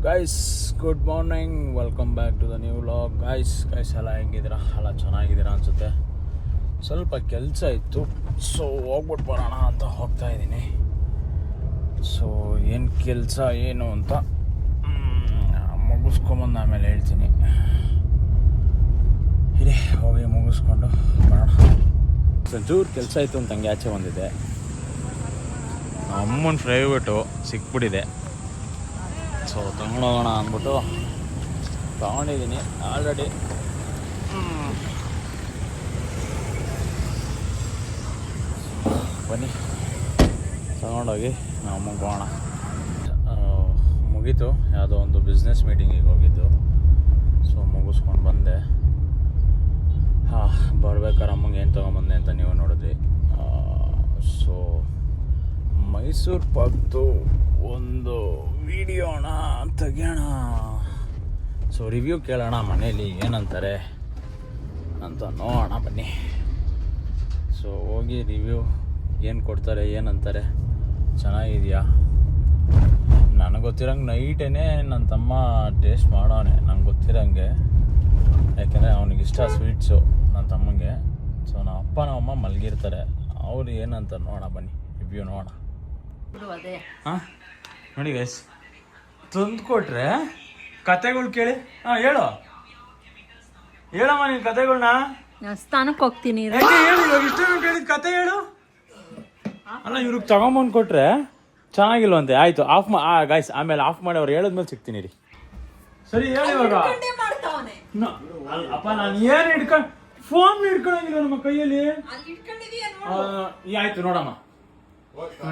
Guys good morning, welcome back to the new vlog. Guys ಎಲ್ಲ ಹೆಂಗಿದ್ದೀರಾ? ಎಲ್ಲ ಚೆನ್ನಾಗಿದ್ದೀರಾ ಅನಿಸುತ್ತೆ. ಸ್ವಲ್ಪ ಕೆಲಸ ಇತ್ತು, ಸೊ ಹೋಗ್ಬಿಟ್ಟು ಬರೋಣ ಅಂತ ಹೋಗ್ತಾ ಇದ್ದೀನಿ. ಸೊ ಏನು ಕೆಲಸ ಏನು ಅಂತ ಮುಗಿಸ್ಕೊಂಬಂದು ಆಮೇಲೆ ಹೇಳ್ತೀನಿ. ಇರಿ ಹೋಗಿ ಮುಗಿಸ್ಕೊಂಡು ಬರೋಣ. ಜೂರು ಕೆಲಸ ಇತ್ತು ಅಂತ ಹಂಗೆ ಆಚೆ ಬಂದಿದ್ದೆ. ಅಮ್ಮನ ಪ್ರೈವೇಟು ಸಿಕ್ಬಿಟ್ಟಿದೆ, ಸೊ ತಗೊಂಡೋಗೋಣ ಅಂದ್ಬಿಟ್ಟು ತಗೊಂಡಿದ್ದೀನಿ ಆಲ್ರೆಡಿ. ಬನ್ನಿ ತಗೊಂಡೋಗಿ ನಾವು ಮುಗೋಣ. ಮುಗೀತು, ಯಾವುದೋ ಒಂದು ಬಿಸ್ನೆಸ್ ಮೀಟಿಂಗಿಗೆ ಹೋಗಿದ್ದು. ಸೊ ಮುಗಿಸ್ಕೊಂಡು ಬಂದೆ. ಬರ್ಬೇಕಾದ್ರೆ ಅಮ್ಮಂಗೆ ಏನು ತೊಗೊಂಬಂದೆ ಅಂತ ನೀವು ನೋಡಿದ್ರಿ. ಸೊ ಮೈಸೂರು ಪಾಕ್ದು ಒಂದು ವಿಡಿಯೋನ ತೆಗಿಯೋಣ. ಸೊ ರಿವ್ಯೂ ಕೇಳೋಣ ಮನೇಲಿ ಏನಂತಾರೆ ಅಂತ ನೋಡೋಣ ಬನ್ನಿ. ಸೊ ಹೋಗಿ ರಿವ್ಯೂ ಏನು ಕೊಡ್ತಾರೆ, ಏನಂತಾರೆ, ಚೆನ್ನಾಗಿದೆಯಾ. ನನಗೆ ಗೊತ್ತಿರೋಂಗೆ ನೈಟೇ ನನ್ನ ತಮ್ಮ ಟೇಸ್ಟ್ ಮಾಡೋನೆ, ನಂಗೆ ಗೊತ್ತಿರೋಂಗೆ. ಯಾಕೆಂದರೆ ಅವನಿಗಿಷ್ಟ ಸ್ವೀಟ್ಸು ನನ್ನ ತಮ್ಮಂಗೆ. ಸೊ ನಮ್ಮ ಅಪ್ಪ ನಮ್ಮ ಅಮ್ಮ ಮಲಗಿರ್ತಾರೆ, ಅವ್ರು ಏನಂತ ನೋಡೋಣ ಬನ್ನಿ, ರಿವ್ಯೂ ನೋಡೋಣ. ಹಾಂ ನೋಡಿ ಗೈಸ್, ತಂದು ಕೊಟ್ರೆ ಕತೆಗಳು ಕೇಳಿ. ಹೇಳಮ್ಮ ನೀನು ಕತೆಗಳನ್ನ. ಸ್ಥಾನಕ್ಕೆ ಹೋಗ್ತೀನಿ. ಹೇಳು ಇವಾಗ ಇಷ್ಟೊಂದು ಕೇಳಿದ ಕತೆ ಹೇಳು. ಅಲ್ಲ ಇವ್ರಿಗೆ ತಗೊಂಬಂದು ಕೊಟ್ರೆ ಚೆನ್ನಾಗಿಲ್ವಂತೆ. ಆಯ್ತು ಆಫ್ ಗೈಸ್, ಆಮೇಲೆ ಆಫ್ ಮಾಡಿ ಅವ್ರು ಹೇಳಿದ್ಮೇಲೆ ಸಿಗ್ತೀನಿ ರೀ. ಸರಿ ಹೇಳಿ ಇವಾಗ. ಅಪ್ಪ ನಾನು ಏನು ಹಿಡ್ಕೊಂಡು ಫೋನ್ ಹಿಡ್ಕೊಳಂಗಿಲ್ಲ ನಮ್ಮ ಕೈಯಲ್ಲಿ. ಆಯ್ತು ನೋಡಮ್ಮ,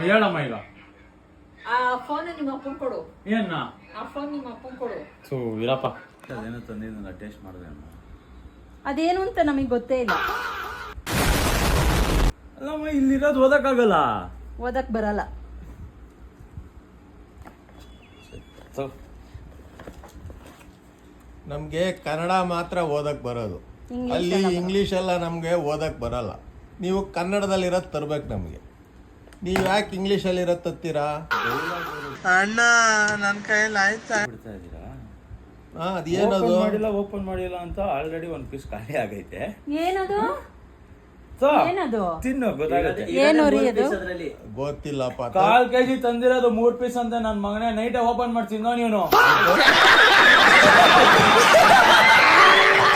ಹೇಳಮ್ಮ ಈಗ. ಫೋನ್ ನಿಮ್ಮ ಅಪ್ಪನ್ ಕೊಡು. ಏನ ಫೋನ್ ನಿಮ್ಮ ಅಪ್ಪನ್ ಕೊಡು. ಸೊ ಇರಪ್ಪ, ಅದೇನೋ ತಂದಿದ್ದ ಟೇಸ್ಟ್ ಮಾಡಿದೆ. ಅದೇನು ಅಂತ ನಮಗೆ ಗೊತ್ತೇ ಇಲ್ಲ. ಅಲ್ಲಮ್ಮ ಇಲ್ಲಿರೋದು ಓದಕ್ಕಾಗಲ್ಲ, ಓದಕ್ ಬರಲ್ಲ. ನಮಗೆ ಕನ್ನಡ ಮಾತ್ರ ಓದಕ್ ಬರೋದು, ಅಲ್ಲಿ ಇಂಗ್ಲೀಷ್ ಎಲ್ಲ ನಮಗೆ ಓದಕ್ ಬರಲ್ಲ. ನೀವು ಕನ್ನಡದಲ್ಲಿರೋದು ತರ್ಬೇಕು ನಮಗೆ. ನೀವು ಯಾಕೆ ಇಂಗ್ಲೀಷಲ್ಲಿ ಇರೋದು ತತ್ತೀರಾ? ಅಣ್ಣ ನನ್ನ ಕೈಯಲ್ಲಿ ಆಯ್ತಾ? ಅದೇನದು ಓಪನ್ ಮಾಡಿಲ್ಲ ಅಂತ ಆಲ್ರೆಡಿ ಒಂದು ಪೀಸ್ ಖಾಲಿ ಆಗೈತೆ. ಏನದು ಏನದು? ತಿನ್ನು, ಗೊತ್ತಾಗುತ್ತೆ. ಏನು ರೀ ಅದು? ಗೊತ್ತಿಲ್ಲಪ್ಪ. 1/4 kg ತಂದಿರೋದು 3 ಪೀಸ್ ಅಂತ ನನ್ನ ಮಗನೇ ನೈಟ್ ಓಪನ್ ಮಾಡ್ತಿದ್ನೋ ನೀನು?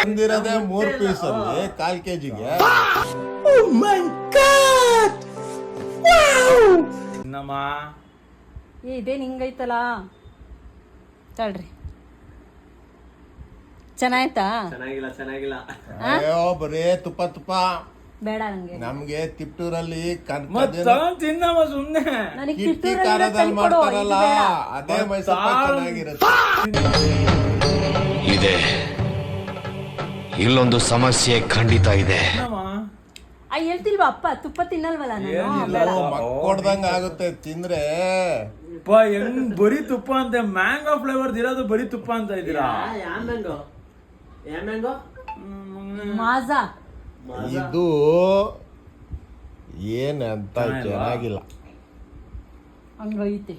ತಂದಿರೋದೇ 3 ಪೀಸ್ ಅಲ್ಲಿ 1/4 kgಗೆ. ಇನ್ನಮ್ಮ ಇದೇನು ಹಿಂಗೈತಲ್ಲ, ತಡ್ರಿ. ಚೆನ್ನಾಯ್ತಾ? ಚೆನ್ನಾಗಿಲ್ಲ. ಅಯ್ಯೋ ಬರೇ ತುಪ್ಪ ಬೇಡ ನಂಗೆ. ನಮ್ಗೆ ತಿಪ್ಟೂರಲ್ಲಿ ತಿನ್ನಮ್ಮ ಸುಮ್ನೆ. ಕಿಟ್ಟಿ ಖಾರದಲ್ಲಿ ಮಾಡ್ತಾರಲ್ಲ, ಅದೇ ಮೈಸೂರು ಚೆನ್ನಾಗಿರುತ್ತೆ. ಇದೆ, ಇಲ್ಲೊಂದು ಸಮಸ್ಯೆ ಖಂಡಿತ ಇದೆ. ಹೇಳ್ತಿಲ್ವಾ ಅಪ್ಪ, ತುಪ್ಪ ತಿನ್ನಲ್ವಲ್ಲ ನಾನು. ಮಕ್ಕೊಡ್ದಂಗ ಆಗುತ್ತೆ ತಿಂದ್ರೆ. ಹೆಂಗ್ ಬರೀ ತುಪ್ಪ ಅಂತೆ, ಮ್ಯಾಂಗೋ ಫ್ಲೇವರ್ ಇರೋದು ಬರೀ ತುಪ್ಪ ಅಂತ ಇದ್ದೀರಾ? ಮಾಜಾ ಇದು ಏನಂತ ಚೆನ್ನಾಗಿಲ್ಲ ಹಂಗೈತೆ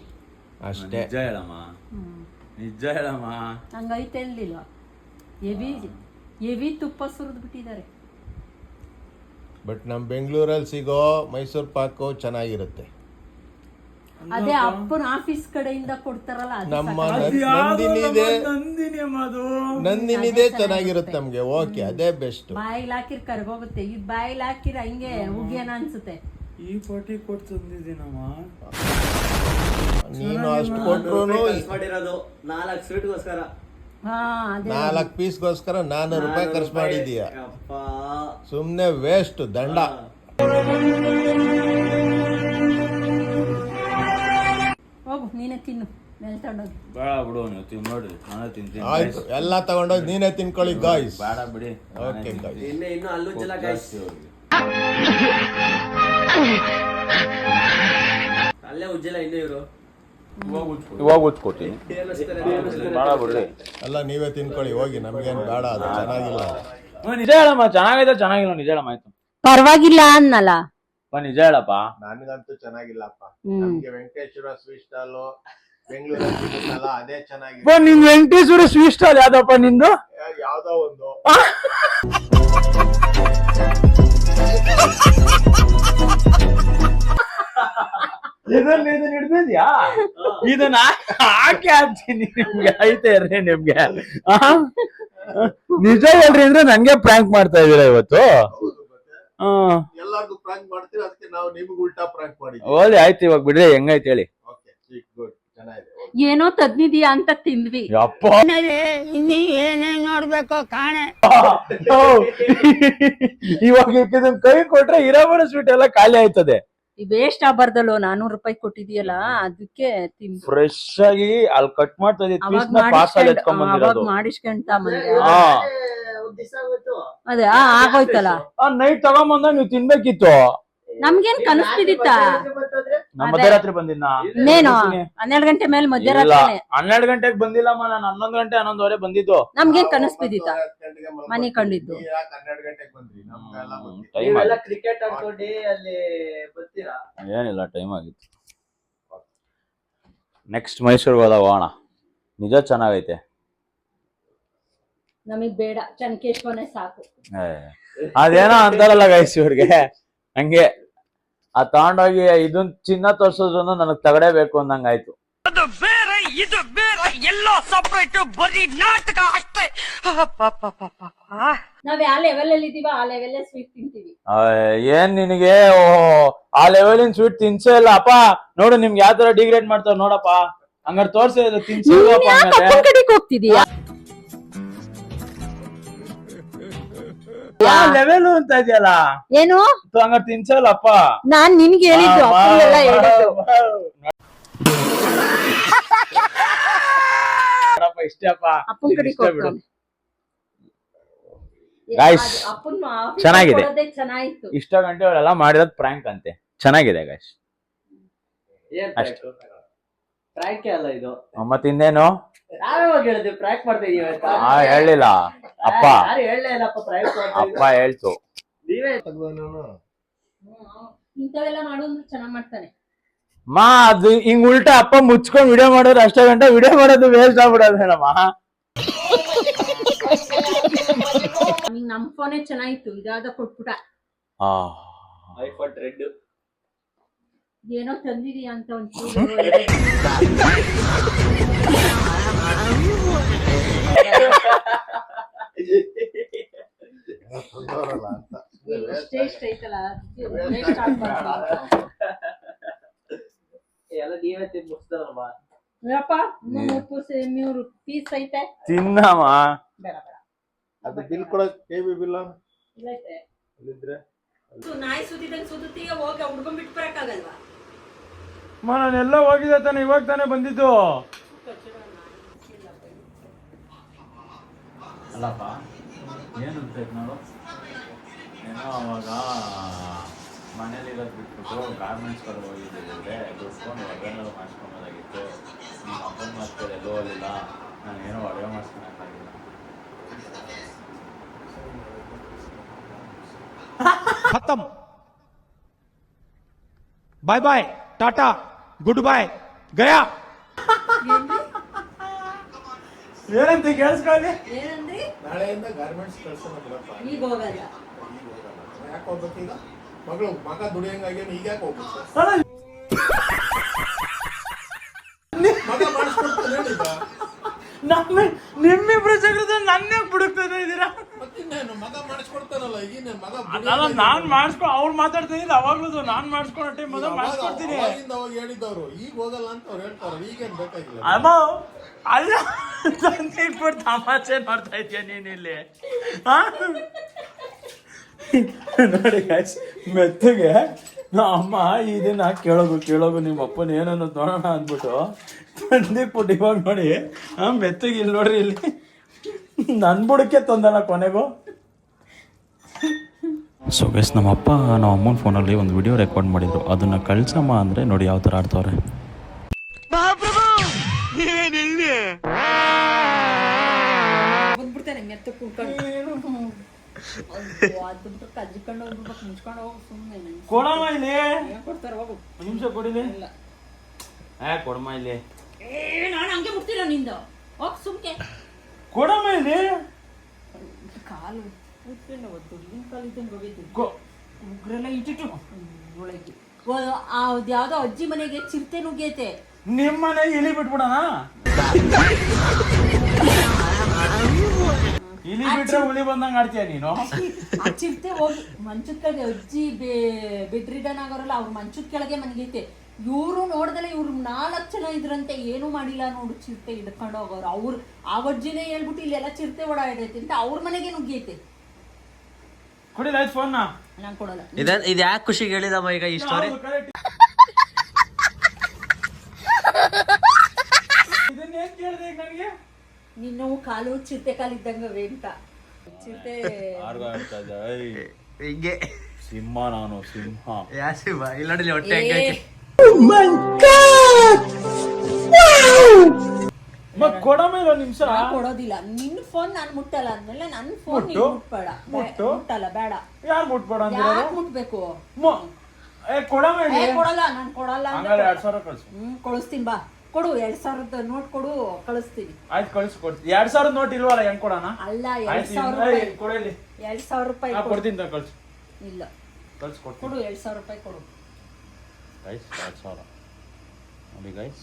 ಅಷ್ಟೇ. ನಿಜ ಹೇಳಮ್ಮ. ಹಂಗೈತೆ ಅನ್ಲಿಲ್ವಾ? ಎವಿ ತುಪ್ಪ ಸುರಿದ್ ಬಿಟ್ಟಿದ್ದಾರೆ. ಬಟ್ ನಮ್ ಬೆಂಗಳೂರಲ್ಲಿ ಸಿಗೋ ಮೈಸೂರು ಪಾಕು ಚೆನ್ನಾಗಿರುತ್ತೆ. ಅದೇ ಅಪ್ಪನ ಆಫೀಸ್ ಕಡೆಯಿಂದ ಕೊಡ್ತಾರಲ್ಲ, ನಮ್ಮ ನಂದಿನಿ ನಂದಿನಿದೆ ಚೆನ್ನಾಗಿರುತ್ತೆ ನಮ್ಗೆ. ಓಕೆ, ಅದೇ ಬೆಸ್ಟ್. ಬಾಯಿಲ್ ಹಾಕಿರ್ ಕರ್ಗೋಗುತ್ತೆ. ಇದು ಬಾಯಿಲ್ ಹಾಕಿರ ಹಂಗೆ ಉಗ್ಯನ ಅನ್ಸುತ್ತೆ. ಈ ಪಟ್ಟಿ ಕೊಟ್ಟು ತಂದಿದ್ದೀನಮ್ಮ. ನೀನು ಅಷ್ಟು ಕೊಟ್ರು 4 ಸ್ವೀಟ್ಗೋಸ್ಕರ 4 ಪೀಸ್ಗೋಸ್ಕರ 400 ರೂಪಾಯಿ ಖರ್ಚು ಮಾಡಿದೀಯ. ಸುಮ್ನೆ ವೇಸ್ಟ್, ದಂಡ. ಹೋಗು, ನೀನೇ ತಿನ್ನು. ಮೇಲೆ ತಗೊಂಡೋಗಿ. ಬೇಡ ಬಿಡು, ನೀವು ತಿನ್ ನೋಡ್ರಿ, ನಾನೇ ತಿಂತೀನಿ. ಆಯ್ತು, ಎಲ್ಲ ತಗೊಂಡೋಗಿ ನೀನೇ ತಿನ್ಕೊಳ್ಳಿ ಗಾಯ್ಸ್. ಬೇಡ ಬಿಡಿ. Okay guys. ಇನ್ನು ಅಲ್ಲೂ ಜಲ ಗಾಯ್ಸ್, ಅಲ್ಲೇ ಉಜ್ಜಲ. ಇನ್ನು ಇವರು ಇವಾಗ ಉಚ್ಕೊತೀನಿ. ಬೇಡ ಬಿಡ್ರಿ, ಎಲ್ಲ ನೀವೇ ತಿನ್ಕೊಳ್ಳಿ ಹೋಗಿ, ನಮ್ಗೇನು ಬೇಡ, ಅದು ಚೆನ್ನಾಗಿಲ್ಲ. ನಿಜ ಹೇಳಮ್ಮ, ಚೆನ್ನಾಗಿದೆ ಚೆನ್ನಾಗಿಲ್ಲ. ನಿಜ ಹೇಳಮ್ಮ. ಆಯ್ತು ಪರವಾಗಿಲ್ಲ ಅನ್ನಲ್ಲ. ನಿಜ ಹೇಳಪ್ಪ. ನನಗಂತೂ ಚೆನ್ನಾಗಿಲ್ಲಪ್ಪ. ನಮ್ಗೆ ವೆಂಕಟೇಶ್ವರ ಸ್ವೀಟ್ ಸ್ಟಾಲ್ ಬೆಂಗಳೂರಲ್ಲಿ ಸಿಗುತ್ತಲ್ಲ ಅದೇ ಚೆನ್ನಾಗಿದೆ. ನಿನ್ ವೆಂಕಟೇಶ್ವರ ಸ್ವೀಟ್ ಸ್ಟಾಲ್ ಯಾವ್ದಪ್ಪ ನಿಂದು? ಯಾವ್ದೋ ಒಂದು ಇದನ್ನ ಹಿಡ್ದಿದ್ಯಾ? ಇದನ್ನ ಹಾಕಿ ಹಾಕ್ತೀನಿ ನಿಮ್ಗೆ. ಐತೆ ಇರ್ರಿ ನಿಮ್ಗೆ. ನಿಜ ಹೇಳ್ರಿ ಅಂದ್ರೆ ನನ್ಗೆ ಪ್ರ್ಯಾಂಕ್ ಮಾಡ್ತಾ ಇದೀರ ಇವತ್ತು? ಎಲ್ಲಾರ್ಗು ಪ್ರಾಂಕ್ ಮಾಡ್ತೀವಿ, ಅದಕ್ಕೆ ನಾವು ನಿಮ್ಗೆ ಉಲ್ಟಾ ಪ್ರಾಂಕ್ ಮಾಡಿದ್ವಿ. ಓಲಿ ಆಯ್ತು, ಇವಾಗ ಬಿಡ್ರಿ, ಹೆಂಗೈತೆ ಹೇಳಿ. ಓಕೆ ಗುಡ್, ಚೆನ್ನಾಗಿದೆ. ಏನೋ ತದ್ನಿದ್ಯಾ ಅಂತ ತಿಂದ್ವಿ. ಯಪ್ಪ ಏನೇನ್ ನೋಡ್ಬೇಕು ಕಾಣೆ. ಇವಾಗ ಇದನ್ನ ಕೈ ಕೊಟ್ರೆ ಇರೋಬರ ಸ್ವೀಟ್ ಎಲ್ಲ ಖಾಲಿ ಆಯ್ತದೆ. ವೇಸ್ಟ್ ಆಗ್ಬಾರ್ದಲ್ಲೋ, 400 ರೂಪಾಯಿ ಕೊಟ್ಟಿದೀಯಲ್ಲ ಅದಕ್ಕೆ ತಿಂದು. ಫ್ರೆಶ್ ಆಗಿ ಅಲ್ಲಿ ಕಟ್ ಮಾಡ್ತಾ ಅವಾಗ ಮಾಡಿಸ್ಕೊಂತ ಅದೇ ಆಗೋಯ್ತಲ್ಲ. ನೈಟ್ ತಗೊಂಬಂದಾಗ ನೀವು ತಿನ್ಬೇಕಿತ್ತು. ನಮ್ಗೇನ್ ಕನಸ್ತಿದಿತ್ತ? ನಮ್ಮ ಮಧ್ಯರಾತ್ರಿ ಬಂದಿದ್ನ? ಇನ್ನೇನು 12 ಗಂಟೆ ಮೇಲೆ ಮಧ್ಯರಾತ್ರಿ. 12 ಗಂಟೆಗೆ ಬಂದಿಲ್ಲಮ್ಮ, ನಾನು 11 ಗಂಟೆ 11:15 ಬಂದಿದ್ದು. ನಮ್ಗೇನ್ ಕನಸ್ತಿದಿತ್ತ? ಮನೆ ಕಂಡಿದ್ದು. 12 ಗಂಟೆಗೆ ಬಂದ್ರಿ, ನಮ್ಗೆಲ್ಲ ಕ್ರಿಕೆಟ್ ಆಡ್ಕೊಂಡು ಅಲ್ಲಿ ಬರ್ತೀರಾ? ಏನಿಲ್ಲ, ಟೈಮ್ ಆಗಿತ್ತು. ನೆಕ್ಸ್ಟ್ ಮೈಸೂರಿಗೆ ಹೋಗೋಣ. ನಿಜ ಚೆನ್ನಾಗೈತೆ. ನಮಗ್ ಬೇಡ, ಚನ್ಕೇಶ್ವರನೇ ಸಾಕು. ಅದೇನೋ ಅಂತಾರಲ್ಲ ಗೈಸ್ ಇವ್ರಿಗೆ, ಹಂಗೆ ಆ ತಗೊಂಡೋಗಿ ಇದನ್ ಚಿನ್ನ ತೋರ್ಸೋದ್ರು ನನಗ್ ತಗಡೇಬೇಕು ಅಂದಂಗಾಯ್ತು. ಅದು ಬೇರೆ ಇದು ಬೇರೆ, ಎಲ್ಲೋ ಸಪರೇಟ್, ಬರೀ ನಾಟಕ ಅಷ್ಟೇ. ನಾವ್ ಯಾವ ಲೆವೆಲ್ ಅಲ್ಲಿ ಇದೀವ ಆ ಲೆವೆಲ್ ಸ್ವೀಟ್ ತಿಂತೀವಿ. ಏನ್ ನಿನಗೆ ಆ ಲೆವೆಲಿನ ಸ್ವೀಟ್ ತಿನ್ಸೇ ಇಲ್ಲ ಅಪ್ಪ. ನೋಡು ನಿಮ್ಗೆ ಯಾವ ತರ ಡಿಗ್ರೇಡ್ ಮಾಡ್ತಾರ ನೋಡಪ್ಪ. ಹಂಗಾರೆ ತೋರ್ಸೇ ತಿನ್ಸಿಲ್ವಪ್ಪ. ಕಡೆಗೆ ಹೋಗ್ತಿದೀಯಾ? ಲೆವೆಲ್ ಅಂತ ಇದೆಯಲ್ಲ, ಏನು ಹಂಗಾರೆ ತಿನ್ಸಲ್ಲಪ್ಪ. ನಾನ್ ನಿನ್ಗೆ ಹೇಳಿದ್ದು, ಅಪ್ಪನಿಗೆಲ್ಲ ಹೇಳಿದ್ದು. ಇಷ್ಟಪ್ಪ, ಅಪ್ಪನ ಕಡೆಗೆ ಹೋಗ್ತಾನೆ. ಗೈಸ್ ಚೆನ್ನಾಗಿದೆ. ಚೆನ್ನಾಗಿತ್ತು. ಇಷ್ಟ ಗಂಟೆ ಅವರೆಲ್ಲ ಮಾಡಿರೋದ್ ಪ್ರ್ಯಾಂಕ್ ಅಂತೆ. ಚೆನ್ನಾಗಿದೆ ಗೈಸ್. ಪ್ರಾಂಕ್ ಅಲ್ಲ ಇದು. ಮತ್ತಿನ್ನೇನು ಯಾವಾಗ ಹೇಳಿದ್ವಿ ಪ್ರಾಂಕ್ ಮಾಡ್ತಾ ಇದೀವಿ ಅಂತ? ಹೇಳಿಲ್ಲ ಅಪ್ಪ. ಯಾರು ಹೇಳಲೇ ಇಲ್ಲಪ್ಪ ಪ್ರಾಂಕ್ ಮಾಡ್ತಾ ಅಪ್ಪ ಹೇಳ್ತು. ನೀವೇ ಇಂಥವೆಲ್ಲ ಮಾಡೋದು ಚೆನ್ನಾಗ್ ಮಾಡ್ತಾನೆ. ಅದು ಹಿಂಗ್ ಉಲ್ಟಾ ಅಪ್ಪ ಮುಚ್ಕೊಂಡ್ ವಿಡಿಯೋ ಮಾಡೋದು ಅಷ್ಟೇ ಗಂಟೆ ವಿಡಿಯೋ ಮಾಡೋದು ವೇಸ್ಟ್ ಆಗ್ಬಿಡೋದೇನಮ್ಮ. ನಮ್ ಫೋನೇ ಚೆನ್ನಾಗಿತ್ತು, ಇದಾದ ಕೊಟ್ಬಿಟ. ಐಫೋನ್ ರೆಡ್ ಏನೋ ತಂದಿದೀಯ ಅಂತ ಒಂಚೂರು. ಎಷ್ಟೆಷ್ಟು ಐತಲ್ಲ, ಎಲ್ಲ ನೀವೇ ತಿಂದು ಮುಗಿಸ್ತಾರಲ್ವಾ? ಪೀಸ್ ಐತೆ, ತಿನ್ನಮ್ಮ. ಬೇಡ ಬೇಡ. ಅದು ಬಿಲ್ ಕೊಡಕ್ ಕೆಬಿ ಬಿಲ್ ಇಲ್ಲೈತೆ. ಅಲ್ಲಿದ್ರೆ ನಾಯಿ ಸುದ್ದಿದಂಗ್ ಸುದ್ದಿಗೆ ಹೋಗಿ ಹುಡ್ಕೊಂಡ್ ಬಿಟ್ಟು ಬರಕ್ಕಾಗಲ್ವಾ? ನಾನೆಲ್ಲ ಹೋಗಿದೆ ತಾನೆ, ಇವಾಗ ತಾನೇ ಬಂದಿದ್ದು. ಅಲ್ಲಪ್ಪ ಏನು ನೋಡು, ಏನೋ ಅವಾಗ ಮನೇಲಿರೋದು ಬಿಟ್ಬಿಟ್ಟು ಗಾರ್ಮೆಂಟ್ಸ್ ಕಡೆ ಹೋಗಿದ್ದೆ, ದುಡ್ಕೊಂಡು ಒಳಗೇನಾದ್ರು ಮಾಡಿಸ್ಕೊಬೋದಾಗಿತ್ತು. ನಿಮ್ಮ ಅಪ್ಪನ ಮಾತು ಎಲ್ಲೋ ಹೋಗಲಿಲ್ಲ, ನಾನು ಏನೋ ಅಡುಗೆ ಮಾಡಿಸ್ಕೊಳಕ್ಕಾಗಿಲ್ಲ. खत्म, bye bye, tata, goodbye, गया. ಏನಂತ ಕೇಳಿಸ್ಕೊಳ್ಳಿ. ಏನಂದ್ರಿ? ನಾಳೆಯಿಂದ ಗಾರ್ಮೆಂಟ್ಸ್ ಕಳ್ಸೋಣ ಬಿಡಪ್ಪ. ಈಗ ಹೋಗಲ್ಲ. ಯಾಕೆ ಹೋಗ್ಬೇಕೀಗ? ಮಗ ದುಡಿಯಂಗಾಗ್ಯಾನ, ಈಗ ಯಾಕೆ ಹೋಗ್ಬೇಕು? ಮಗ ಮಾಡಿಸ್ಕೊಡ್ತಾನೆ ಹೇಳಿದ. ನಿಮ್ಮಿಬ್ರು ಜಗದ ನನ್ನೇ ಬುಡುಕ್ತಾ ಇದ್ದೀರಾ? ಮತ್ತಿನ್ನೇನು, ಮಗ ಮಾಡಿಸ್ಕೊಡ್ತಾನಲ್ಲ, ಈಗಿನ ಮಗ ನಾನ್ ಮಾಡಿಸ್ಕೊ, ಅವ್ರು ಮಾತಾಡ್ತಾ ಇದ್ದ ಅವಾಗ್ಲೂ ನಾನ್ ಮಾಡಿಸ್ಕೊಳೋ ಟೈಮ್ ಮೊದಲು ಮಾಡಿಸ್ಕೊಡ್ತೀನಿ. ಅವಾಗ ಹೇಳಿದವ್ರು ಈಗ ಹೋಗಲ್ಲ ಅಂತ ಅವ್ರು ಹೇಳ್ತಾರೆ, ಈಗೇನ್ ಬೇಕಾಗಿಲ್ಲ. ಅಮ್ಮ ಅಲ್ಲ ತಂದಿಟ್ಬಿಟ್ಟು ತಮಾಷೆ ನೋಡ್ತಾ ಇದ್ಯಾ ನೀನ್ ಇಲ್ಲಿ? ನೋಡಿ ಗಾಯ್ಸ್, ಮೆತ್ತಗೆ ಅಮ್ಮ ಇದನ್ನ ಕೇಳೋಗು ನಿಮ್ಮ ಅಪ್ಪನ ಏನನ್ನೋ ನೋಡೋಣ ಅಂದ್ಬಿಟ್ಟು ತಂದಿಟ್ಬಿಟ್ಟು ಇವಾಗ ನೋಡಿ ಮೆತ್ತಗೆ ಇಲ್ಲಿ ನೋಡ್ರಿ, ಇಲ್ಲಿ ನನ್ ಬುಡಕ್ಕೆ ತಂದಲ್ಲ ಕೊನೆಗೂ. ಸೊ ಗೈಸ್, ನಮ್ಮ ಅಪ್ಪ ನಮ್ಮ ಅಮ್ಮನ ಫೋನಲ್ಲಿ ಒಂದು ವಿಡಿಯೋ ರೆಕಾರ್ಡ್ ಮಾಡಿದ್ರು, ಅದನ್ನ ಕಳ್ಸಮ್ಮ ಅಂದ್ರೆ ನೋಡಿ ಯಾವ ಥರ ಆಡ್ತವ್ರೆ. ಬಂದ್ಬಿಡ್ತಾನೆ ಮೆತ್ತ ಕುಡ್ಕೊಂಡು ಕಜ್ಜಿಕೊಂಡು ಹೋಗ್ಬಿಡ್ಬೇಕು, ಮುಚ್ಕೊಂಡು ಹೋಗಿ ಸುಮ್ಮನೆ ಕೊಡಮ್ಮ ಇಲ್ಲಿ, ಕೊಡ್ತಾರೆ ಹೋಗು. ನಿಮಿಷ ಕೊಡಿಲಿ. ಕೊಡಮ್ಮ ಇಲ್ಲಿ. ನಾನು ಹಂಗೆ ಮುಟ್ತಿರೋ ನಿಂದು ಹೋಗ್ ಸುಮ್ಕೆ ಕೊಡಮ್ಮ ಇಲ್ಲಿ. ಕಾಲು ಕೂತ್ಕೊಂಡು ಅವತ್ತು ನಿನ್ ಕಾಲು ಇದ್ದಂಗೆ ಹೋಗಿದ್ದು ಉಗ್ರೆಲ್ಲ ಇಟ್ಟಿಟ್ಟು ಒಳಗೆ ಯಾವ್ದೋ ಅಜ್ಜಿ ಮನೆಗೆ ಚಿರತೆ ನುಗ್ಗೈತೆ. ನಿಮ್ಮ ಮನೆಗೆ ಇಲಿ ಬಿಟ್ಬಿಡೋಣ. ಇಲಿ ಬಿಟ್ರೆ ಹುಲಿ ಬಂದಂಗ ಆಡ್ತೀಯ ನೀನು. ಆ ಚಿರತೆ ಹೋಗಿ ಮಂಚದ ಕೆಳಗೆ ಅಜ್ಜಿ ಬೆಡ್ರಿಡನ್ ಆಗೋರಲ್ಲ ಅವ್ರ ಮಂಚದ ಕೆಳಗೆ ಮನ್ಗೈತೆ. ಇವ್ರು ನೋಡ್ದಲೆ ಇವ್ರು 4 ಜನ ಇದ್ರಂತೆ, ಏನು ಮಾಡಿಲ್ಲ ನೋಡು ಚಿರತೆ ಹಿಡ್ಕೊಂಡು ಹೋಗೋರು. ಅವ್ರು ಆ ಅಜ್ಜಿನೇ ಹೇಳ್ಬಿಟ್ಟು ಇಲ್ಲೆಲ್ಲ ಚಿರತೆ ಓಡಾಡೈತೆ ಅಂತ ಅವ್ರ ಮನೆಗೆ ನುಗ್ಗೈತೆ. ಕೊಡಿ ಲೈಟ್ ಫೋನ್ ನಾ. ನಾನ್ ಕೊಡಲ್ಲ. ಇದು ಯಾಕೆ ಖುಷಿಗೆ ಹೇಳಿದಮ್ಮ ಈಗ ಈ ಸ್ಟೋರಿ? ಇದನ್ನೇನ್ ಕೇಳಿದೆ ಈಗ ನನಗೆ? ನಿನ್ನ ಕಾಲು ಚಿರತೆ ಕಾಲಿದ್ದಂಗವೆ ಅಂತ. ಚಿರತೆ ಹಿಂಗೆ ಸಿಂಹ, ನಾನು ಸಿಂಹ. ಯಾ ಸಿಂಹ? ಇಲ್ಲ ನೋಡಿ ಹೊಟ್ಟೆ ಹೆಂಗೆ ಕೊಡಮ್ಮ ಇರೋ ನಿಮಿಷ. ಕೊಡೋದಿಲ್ಲ. ನಿನ್ ಫೋನ್ ನಾನ್ ಮುಟ್ಟಲ್ಲ ಅಂದ್ಮೇಲೆ ನನ್ ಫೋನ್ ನೀನ್ ಮುಟ್ಬೇಡ. ಮುಟ್ಟಲ್ಲ, ಬೇಡ. ಯಾರು ಮುಟ್ಬೇಡ ಅಂದ್ರೆ ಯಾಕೆ ಮುಟ್ಬೇಕು? ಕೊಡಮ್ಮ ಇಲ್ಲಿ. ಕೊಡಲ್ಲ, ನಾನ್ ಕೊಡಲ್ಲ. 2000 ಕಳ್ಸು. ಕಳಿಸ್ತೀನಿ ಬಾ. ಕೊಡು 2000 ನೋಟ್ ಕೊಡು, ಕಳಿಸ್ತೀನಿ. ಆಯ್ತು ಕೊಡ್ತೀನಿ. 2000 ನೋಟ್ ಇಲ್ವಲ್ಲ, ಹೆಂಗ್ ಕೊಡೋಣ? ಅಲ್ಲ 2000 ರೂಪಾಯಿ. ಕೊಡಲಿ. 2000 ರೂಪಾಯಿ ಕೊಡ್ತೀನಿ ಕಳ್ಸು. ಇಲ್ಲ ಕಳ್ಸಿ ಕೊಡ್ತೀನಿ. ಕೊಡು 2000 ರೂಪಾಯಿ ಕೊಡು. ಗೈಸ್ 2000 ನೋಡಿ ಗೈಸ್.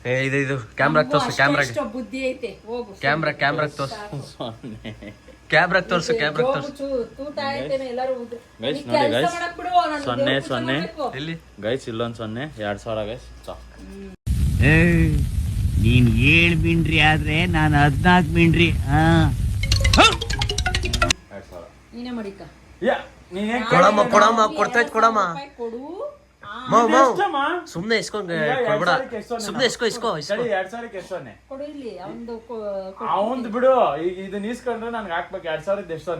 0 ಇದು ಕ್ಯಾಮ್ರಾಗ್ ತೋರ್ಸು. ಕ್ಯಾಮ್ರಾಗ್ ಎಷ್ಟು ಬುದ್ಧಿ ಐತೆ. ಹೋಗು. ಕ್ಯಾಮ್ರಾಗ್ ತೋರ್ಸು. 0 ಕ್ಯಾಮ್ರಾಗ್ ತೋರ್ಸು. ಕ್ಯಾಮ್ರಾಗ್ ತೋರ್ಸು. ತೂತ ಆಯ್ತೇನೆ ಎಲ್ಲರೂ. ಗೈಸ್ ನೋಡಿ ಗೈಸ್. 0 ಎಲ್ಲಿ ಗೈಸ್ ಇಲ್ಲೊಂದು 0 2000 ಗೈಸ್. ನೀನ್ 7 ಮಿಂಡ್ರಿ ಆದ್ರೆ ನಾನು 14 ಮಿಂಡ್ರಿ. 2000 ನೀನೇ ಮಾಡಿಕ. ಕೊಡಮ್ಮ ಕೊಡ್ತೈತ್ ಕೊಡಮ್ಮ. ಕೊಡು. ಸುಮ್ನೆ ಇಸ್ಕೊಂಡ್ ಕೊಡ್ಬೇಡ. ಸುಮ್ನೆ ಇಸ್ಕೋ 2000 ಎಷ್ಟು? ಕೊಡು ಇಲ್ಲಿ ಅವಂದ್ ಬಿಡು. ಈಗ ಇದನ್ನ ಇಸ್ಕೊಂಡ್ರೆ ನನ್ಗೆ ಹಾಕ್ಬೇಕು 2000 ಎಷ್ಟು?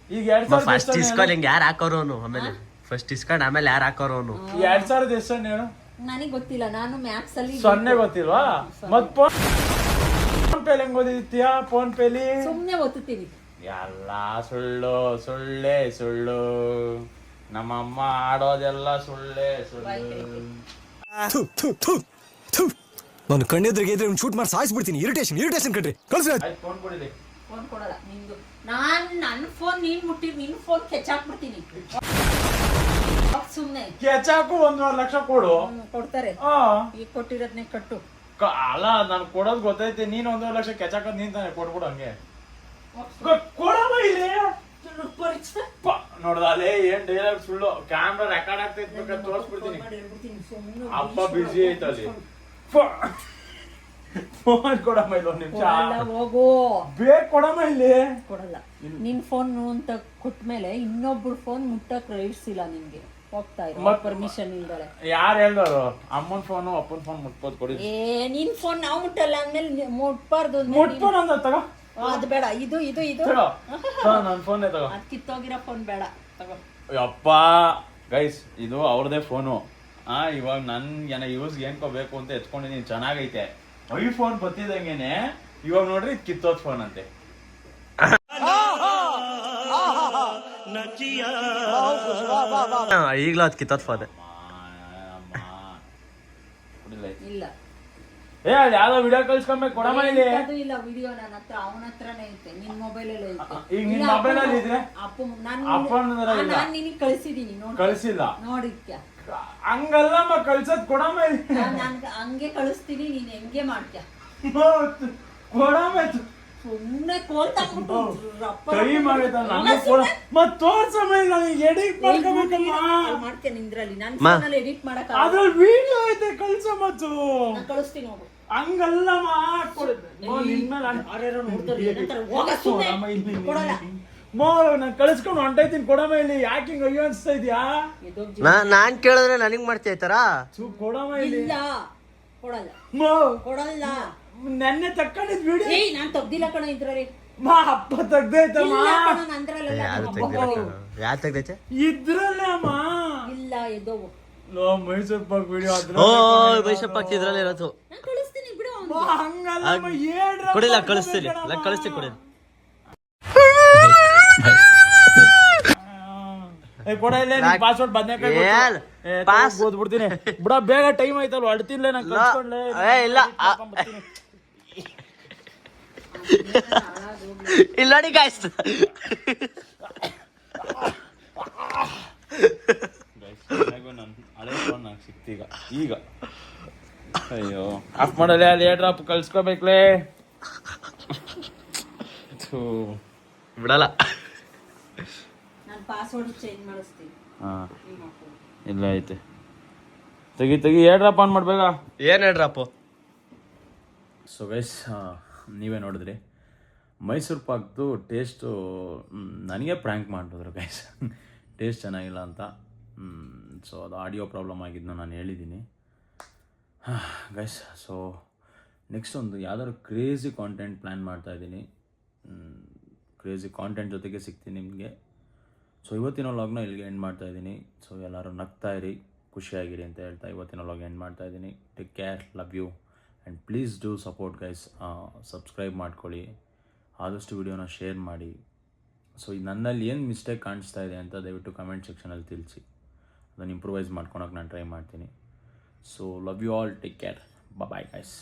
ಈಗ 2000 ಫಸ್ಟ್ ಇಸ್ಕೊಂಡ್ ಹಿಂಗ್ ಯಾರು ಹಾಕೋರು ಅವನು? ಆಮೇಲೆ ಫಸ್ಟ್ ಇಸ್ಕೊಂಡ್ ಆಮೇಲೆ ಯಾರು ಹಾಕೋರು ಅವನು? 2000 ಎಷ್ಟು ಹೇಳು? ನನಗೆ ಗೊತ್ತಿಲ್ಲ. ನಾನು ಮ್ಯಾಪ್ಸ್ ಅಲ್ಲಿ 0 ಗೊತ್ತಿಲ್ವಾ? ಮತ್ ಫೋನ್ ಪೇಲಿ ಹೆಂಗ್ ಓದಿತ್ತೀಯಾ? ಫೋನ್ ಪೇಲಿ ಸುಮ್ನೆ ಓದ್ತೀನಿ. ಎಲ್ಲ ಸುಳ್ಳೆ ಸುಳ್ಳು. ನಮ್ಮಮ್ಮ ಆಡೋದೆಲ್ಲ ಸುಳ್ಳೆ ಸುಳ್ಳು. ನಾನು ಕಣ್ಣೆದ್ರಿಗೆ ಇದ್ರೆ ಶೂಟ್ ಮಾಡಿ ಸಾಯಿಸ್ಬಿಡ್ತೀನಿ. ಇರಿಟೇಷನ್ ಕಣ್ರಿ. ಕಳ್ಸಿ. ಫೋನ್ ಕೊಡಿಲಿ. ಫೋನ್ ಕೊಡಲ್ಲ ನಿಂದು. ನನ್ನ ಫೋನ್ ನೀನ್ ಮುಟ್ಟಿ ನಿನ್ ಫೋನ್ ಕೆಚ್ಚಾಕ್ಬಿಡ್ತೀನಿ. ಸುಮ್ನೆ ಕೆಚಾಕು 1.5 ಲಕ್ಷ ಕೊಡು. ಕೊಡ್ತಾರೆ. ಈಗ ಕೊಟ್ಟಿರೋದ್ನೇ ಕಟ್ಟು. ಅಲ್ಲ ನಾನು ಕೊಡೋದ್ ಗೊತ್ತೈತೆ. ನೀನ್ 1.5 ಲಕ್ಷ ಕೆಚಾಕದ್ ನೀನ್ ತಾನೆ ಕೊಡ್ಬಿಡು. ಹಂಗೆ ಕೊಡಮ್ಮ ಇಲ್ಲಿ. ನೋಡ್ದ ಅಲ್ಲೇ ಏನ್ ಡೈಲಾಗ್ ಸುಳ್ಳು. ಕ್ಯಾಮ್ರಾ ರೆಕಾರ್ಡ್ ಆಗ್ತೈತ್ ಬೇಕಾದ್ರೆ ತೋರ್ಸ್ಬಿಡ್ತೀನಿ. ಅಪ್ಪ ಬಿಸಿ ಐತಲ್ಲಿ. ಫೋನ್ ಕೊಡಮ್ಮ ಇಲ್ಲಿ 1 ನಿಮಿಷ. ಹೋಗು. ಬೇಗ ಕೊಡಮ್ಮ ಇಲ್ಲಿ. ಕೊಡಲ್ಲ. ನಿನ್ ಫೋನ್ ಅಂತ ಕೊಟ್ಮೇಲೆ ಇನ್ನೊಬ್ರು ಫೋನ್ ಮುಟ್ಟಕ್ ರೈಟ್ಸ್ ಇಲ್ಲ ನಿನ್ಗೆ. ಹೋಗ್ತಾ ಇರೋ ಪರ್ಮಿಷನ್ ಇಲ್ದಲೆ. ಯಾರು ಹೇಳ್ದವ್ರು? ಅಮ್ಮನ್ ಫೋನು ಅಪ್ಪನ್ ಫೋನ್ ಮುಟ್ಬೋದು. ಕೊಡಿ. ನಿನ್ ಫೋನ್ ನಾವು ಮುಟ್ಟಲ್ಲ ಅಂದ್ಮೇಲೆ ಮುಟ್ಬಾರ್ದು. ಮುಟ್ಬೋದು ಅಂದ ತಗೋ. ಅದು ಬೇಡ. ಇದು ನನ್ ಫೋನ್ ತಗೋ. ಅದ್ ಕಿತ್ತೋಗಿರೋ ಫೋನ್ ಬೇಡ. ತಗೋ. ಅಪ್ಪ ಗೈಸ್ ಇದು ಅವ್ರದೇ ಫೋನು. ಇವಾಗ ನನ್ ಯೂಸ್ ಏನ್ಕೋಬೇಕು ಅಂತ ಎತ್ಕೊಂಡಿದೀನಿ. ಚೆನ್ನಾಗೈತೆ. ಐಫೋನ್ ಬತ್ತಿದಂಗೆನೆ ಇವಾಗ ನೋಡ್ರಿ ಕಿತ್ತೋದ್ ಫೋನ್ ಅಂತೆ. ಈಗ್ಲೂ ಅದ್ ಕಿತ್ತೋದ್ ಫೋನ್. ಇಲ್ಲ. ಅದ್ ಯಾವ್ದೋ ವಿಡಿಯೋ ಕಳ್ಸ್ಕೊಂಬೇಕು. ಕೊಡಮ್ಮ ಇಲ್ಲಿ. ಅದು ಇಲ್ಲ ವಿಡಿಯೋ ನನ್ನ ಹತ್ರ. ಅವನ ಹತ್ರನೇ ಐತೆ. ನಿನ್ ಮೊಬೈಲ್ ಅಲ್ಲಿ ಐತೆ. ಈಗ ನಿನ್ ಮೊಬೈಲ್ ಅಲ್ಲಿ ಇದ್ರೆ ನಾನ್ ನಿನಗೆ ಕಳ್ಸಿದೀನಿ. ಕಳ್ಸಿಲ್ಲ ನೋಡಿದ್ಯ? ಹಂಗಲ್ಲಮ್ಮ ಕಳ್ಸದ್. ಕೊಡಮ್ಮ ಇಲ್ಲಿ. ನಾನ್ ಹಂಗೆ ಕಳಿಸ್ತೀನಿ. ನೀನ್ ಹೆಂಗೆ ಮಾಡ್ತ್ಯ? ಕೊಡಮ್ಮ. ಸುಮ್ನೆ ಕೋಲ್ ತಗೊಂಡ್ಬಿಟ್ಟು ಟೈಮ್ ಆಗೈತ. ಮತ್ ತೋರ್ಸಮ್ಮ. ನನಗೆ ಎಡಿಟ್ ಮಾಡ್ಕೋಬೇಕಮ್ಮ. ಮಾಡ್ತೇನೆ ಇದ್ರಲ್ಲಿ. ನನ್ ಫೋನ್ ಅಲ್ಲಿ ಎಡಿಟ್ ಮಾಡಕ್ ಅದ್ರಲ್ಲಿ ವಿಡಿಯೋ ಐತೆ. ಕಳ್ಸಮ್ಮ. ನಾನು ಕಳಿಸ್ತೀನಿ. ಹೋಗು. ಹಂಗಲ್ಲಮ್ಮ. ನಾನ್ ಕಳಿಸ್ಕೊಂಡು ಹೊಂಟೈತೀನಿ. ಕೊಡಮ್ಮ ಇಲ್ಲಿ. ಯಾಕೆ ಹಿಂಗ ಅಯ್ಯೋ ಅನ್ಸ್ತಾ ಇದ್ಯಾ? ನಾನ್ ಕೇಳಿದ್ರೆ ನನಗ್ ಮಾಡ್ತೀಯ ಈ ತರ? ಕೊಡಮ್ಮ ಇಲ್ಲಿ. ಕೊಡಲ್ಲ. ನೆನ್ನೆ ತಕ್ಕೊಂಡಿದ್ ವಿಡಿಯೋ ನಾನ್ ತೆಗ್ದಿಲ್ಲ ಕಣ ಇದ್ರಲ್ಲಿ. ಅಪ್ಪ ತೆಗ್ದೈತಮ್ಮ. ಯಾರು ತೆಗ್ದೈತೆ? ಇದ್ರಲ್ಲೇ ಅಮ್ಮ. ಇಲ್ಲ ಎದೋವು. ಮೈಸೂರ್ ಪಾಕ್ ವಿಡಿಯೋ. ಮೈಸೂರ್ ಪಾಕ್ ಇದ್ರಲ್ಲೇ ಇರೋದು. ನಾನು ಕಳಿಸ್ತೀನಿ ಬಿಡು. ಹಂಗಲ್ಲಮ್ಮ. ಕೊಡಿಲ್ಲ ಕಳಿಸ್ತೀನಿ. ಕಳಿಸ್ತೀನಿ ಕೊಡಿ. ಕೊಡ ಇಲ್ಲ ಪಾಸ್ವರ್ಡ್ ಬದನೇಕಾಯಿ ಓದ್ಬಿಡ್ತೀನಿ ಬಿಡ ಬೇಗ ಟೈಮ್ ಆಯ್ತಲ್ವ ಅಳ್ತಿಲ್ಲ ನಂಗೆ ಕಳ್ಸ್ಕೊಂಡ್ಲೆ ಇಲ್ಲ ಇಲ್ಲ ನೋಡಿ ಗಾಯ್ಸ್ ನನ್ನ ಹಳೆ ಫೋನ್ ನಂಗೆ ಸಿಕ್ತೀಗ ಈಗ ಅಯ್ಯೋ ಆಫ್ ಮಾಡಲ್ಲ ಅಲ್ಲಿ ಏರ್ ಡ್ರಾಪ್ ಕಳ್ಸ್ಕೋಬೇಕ್ಲೇ ಬಿಡಲ್ಲ ನಾನು ಪಾಸ್ವರ್ಡ್ ಚೇಂಜ್ ಮಾಡಿಸ್ತೀನಿ. ಹಾಂ ಇಲ್ಲ ಐತೆ ತೆಗಿ ಏರ್ ಡ್ರಾಪ್ ಆನ್ ಮಾಡ್ಬೇಕ. ಏನು ಹೇಳ್ರಪ್ಪ. ಸೊ ಗೈಸ್ ನೀವೇ ನೋಡಿದ್ರಿ ಮೈಸೂರು ಪಾಕ್ದು ಟೇಸ್ಟು ನನಗೆ ಪ್ರ್ಯಾಂಕ್ ಮಾಡಿದ್ರು ಗೈಸ್ ಟೇಸ್ಟ್ ಚೆನ್ನಾಗಿಲ್ಲ ಅಂತ. ಸೊ ಅದು ಆಡಿಯೋ ಪ್ರಾಬ್ಲಮ್ ಆಗಿದ್ದು ನಾನು ಹೇಳಿದ್ದೀನಿ ಗೈಸ್. ಸೊ ನೆಕ್ಸ್ಟ್ ಒಂದು ಯಾವ್ದಾದ್ರು ಕ್ರೇಜಿ ಕಾಂಟೆಂಟ್ ಪ್ಲ್ಯಾನ್ ಮಾಡ್ತಾಯಿದ್ದೀನಿ. ಕ್ರೇಜಿ ಕಾಂಟೆಂಟ್ ಜೊತೆಗೆ ಸಿಗ್ತೀನಿ ನಿಮಗೆ. ಸೊ ಇವತ್ತಿನ ವ್ಲಾಗ್ನ ಇಲ್ಲಿಗೆ ಎಂಡ್ ಮಾಡ್ತಾಯಿದ್ದೀನಿ. ಸೊ ಎಲ್ಲರೂ ನಗ್ತಾಯಿರಿ, ಖುಷಿಯಾಗಿರಿ ಅಂತ ಹೇಳ್ತಾ ಇವತ್ತಿನ ವ್ಲಾಗ್ ಎಂಡ್ ಮಾಡ್ತಾಯಿದ್ದೀನಿ. Take care, love you and please do support guys. Subscribe ಮಾಡ್ಕೊಳ್ಳಿ, ಆದಷ್ಟು ವಿಡಿಯೋನ ಶೇರ್ ಮಾಡಿ. ಸೊ ಇದು ನನ್ನಲ್ಲಿ ಏನು ಮಿಸ್ಟೇಕ್ ಕಾಣಿಸ್ತಾ ಇದೆ ಅಂತ ದಯವಿಟ್ಟು ಕಮೆಂಟ್ ಸೆಕ್ಷನಲ್ಲಿ ತಿಳಿಸಿ. ಅದನ್ನು ಇಂಪ್ರೂವೈಸ್ ಮಾಡ್ಕೊಳಕ್ಕೆ ನಾನು ಟ್ರೈ ಮಾಡ್ತೀನಿ. So love you all, take care, bye guys.